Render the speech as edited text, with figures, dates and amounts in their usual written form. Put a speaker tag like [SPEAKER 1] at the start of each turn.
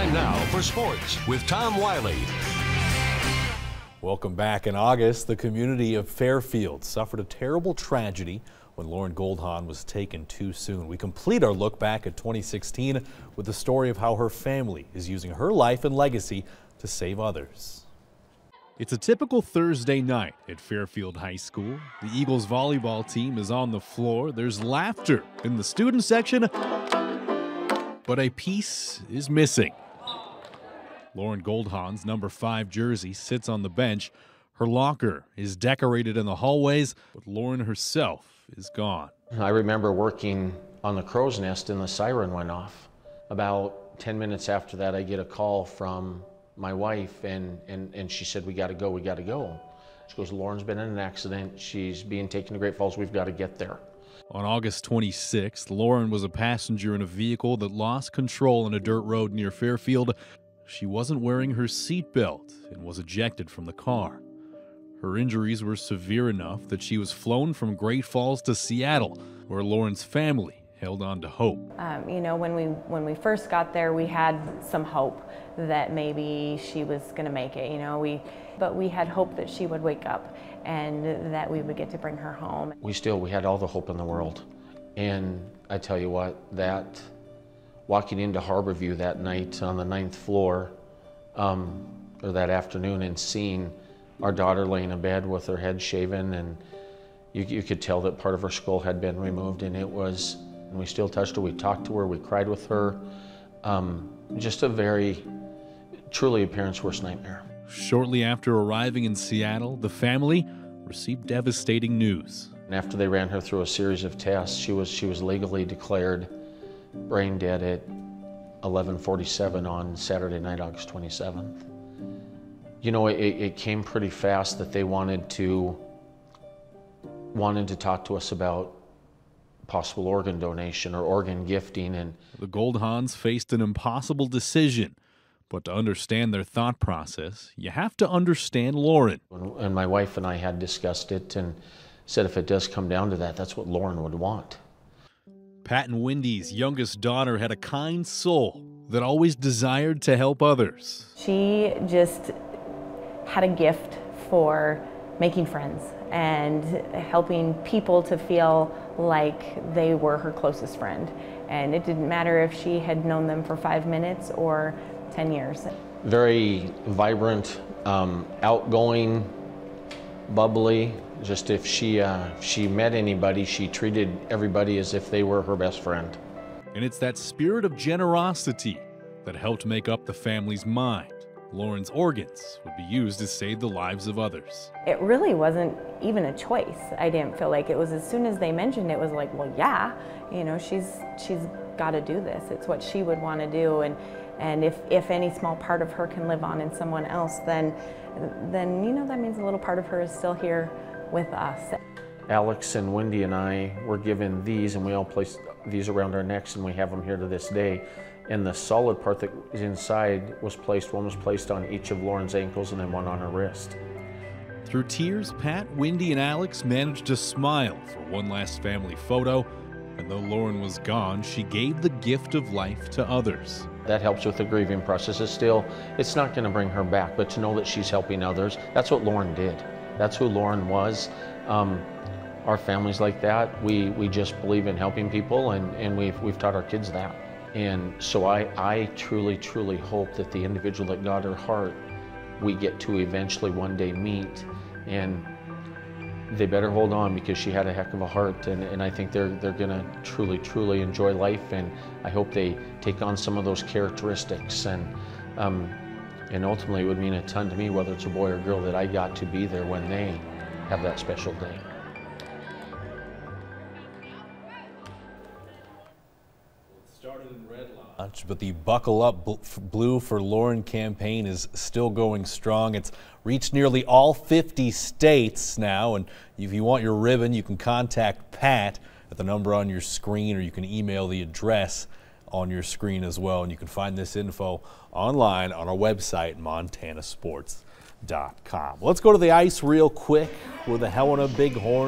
[SPEAKER 1] Time now for sports with Tom Wylie.
[SPEAKER 2] Welcome back. In August, the community of Fairfield suffered a terrible tragedy when Lauryn Goldhahn was taken too soon. We complete our look back at 2016 with the story of how her family is using her life and legacy to save others. It's a typical Thursday night at Fairfield High School. The Eagles volleyball team is on the floor. There's laughter in the student section, but a piece is missing. Lauryn Goldhahn's number 5 jersey sits on the bench. Her locker is decorated in the hallways, but Lauryn herself is gone.
[SPEAKER 3] I remember working on the crow's nest and the siren went off. About 10 minutes after that, I get a call from my wife and she said, we gotta go, we gotta go. She goes, Lauryn's been in an accident. She's being taken to Great Falls. We've got to get there.
[SPEAKER 2] On August 26th, Lauryn was a passenger in a vehicle that lost control on a dirt road near Fairfield. She wasn't wearing her seatbelt and was ejected from the car. Her injuries were severe enough that she was flown from Great Falls to Seattle, where Lauryn's family held on to hope.
[SPEAKER 4] You know, when we first got there, we had some hope that maybe she was going to make it. You know, but we had hope that she would wake up and that we would get to bring her home.
[SPEAKER 3] We had all the hope in the world, and I tell you what, that walking into Harborview that night on the 9th floor, or that afternoon, and seeing our daughter laying in bed with her head shaven, and you could tell that part of her skull had been removed, and we still touched her, we talked to her, we cried with her. Just truly a parent's worst nightmare.
[SPEAKER 2] Shortly after arriving in Seattle, the family received devastating news.
[SPEAKER 3] And after they ran her through a series of tests, she was legally declared brain dead at 11:47 on Saturday night, August 27th. You know, it came pretty fast that they wanted to talk to us about possible organ donation or organ gifting. And
[SPEAKER 2] the Goldhahns faced an impossible decision, but to understand their thought process, you have to understand Lauryn.
[SPEAKER 3] And my wife and I had discussed it and said if it does come down to that, that's what Lauryn would want.
[SPEAKER 2] Pat and Wendy's youngest daughter had a kind soul that always desired to help others.
[SPEAKER 4] She just had a gift for making friends and helping people to feel like they were her closest friend. And it didn't matter if she had known them for 5 minutes or 10 years.
[SPEAKER 3] Very vibrant, outgoing, bubbly. Just if she met anybody, she treated everybody as if they were her best friend.
[SPEAKER 2] And it's that spirit of generosity that helped make up the family's mind. Lauryn's organs would be used to save the lives of others.
[SPEAKER 4] It really wasn't even a choice. I didn't feel like it was. As soon as they mentioned it, was like, well, yeah, you know, she's got to do this. It's what she would want to do, and if any small part of her can live on in someone else, then you know, that means a little part of her is still here with us.
[SPEAKER 3] Alex and Wendy and I were given these, and we all placed these around our necks, and we have them here to this day. And the solid part that is inside was placed, one was placed on each of Lauryn's ankles and then one on her wrist.
[SPEAKER 2] Through tears, Pat, Wendy, and Alex managed to smile for one last family photo. And though Lauryn was gone, she gave the gift of life to others.
[SPEAKER 3] That helps with the grieving process. It's not going to bring her back, but to know that she's helping others, that's what Lauryn did. That's who Lauryn was. Our families like that, we just believe in helping people, and we've taught our kids that. And so I truly, truly hope that the individual that got her heart, we get to eventually one day meet, and they better hold on, because she had a heck of a heart, and I think they're gonna truly, truly enjoy life, and I hope they take on some of those characteristics, and ultimately it would mean a ton to me, whether it's a boy or girl, that I got to be there when they have that special day.
[SPEAKER 2] But the Buckle Up Blue for Lauryn campaign is still going strong. It's reached nearly all 50 states now, and if you want your ribbon, you can contact Pat at the number on your screen, or you can email the address on your screen as well. And you can find this info online on our website, montanasports.com. Let's go to the ice real quick with a Helena Bighorn.